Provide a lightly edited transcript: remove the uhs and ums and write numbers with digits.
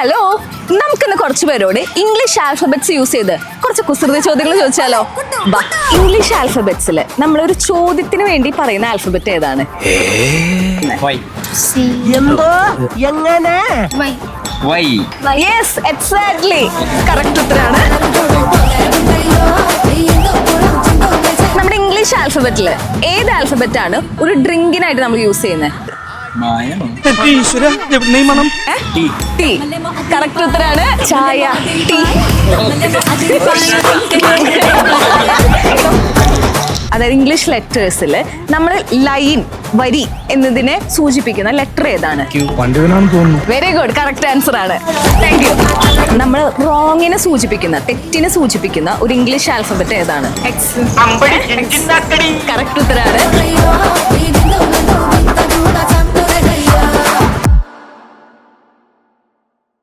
Hello, നമുക്കിന്ന് കുറച്ച് പേരോട് ഇംഗ്ലീഷ് ആൽഫബറ്റ്സ് യൂസ് ചെയ്ത് കുറച്ച് കുസൃതി ചോദ്യങ്ങൾ ചോദിച്ചാലോ? ഇംഗ്ലീഷ് ആൽഫബറ്റ്സിൽ നമ്മളൊരു ചോദ്യത്തിന് വേണ്ടി പറയുന്ന ആൽഫബറ്റ് ഏതാണ്? എന്തോ എങ്ങനെ യെസ്, എക്സാക്ട്ലി കറക്റ്റ് ഉത്തരാണ്. നമ്മുടെ ഇംഗ്ലീഷ് ആൽഫബറ്റിൽ ഏത് ആൽഫബറ്റ് ആണ് ഒരു ഡ്രിങ്കിനായിട്ട് നമ്മൾ യൂസ് ചെയ്യുന്നത്? ടീ കറക്റ്റ് ഉത്തരാണ്. ചായ, ടീ. അതായത് ഇംഗ്ലീഷ് ലെറ്റേഴ്സിൽ നമ്മൾ ലൈൻ, വരി എന്നതിനെ സൂചിപ്പിക്കുന്ന ലെറ്റർ ഏതാണ്? വെരി ഗുഡ്, കറക്റ്റ് ആൻസർ ആണ്. Thank you. നമ്മൾ റോങ്ങിനെ സൂചിപ്പിക്കുന്ന, തെറ്റിനെ സൂചിപ്പിക്കുന്ന ഒരു ഇംഗ്ലീഷ് ആൽഫബറ്റ് ഏതാണ്? കറക്റ്റ് ഉത്തരാണ്.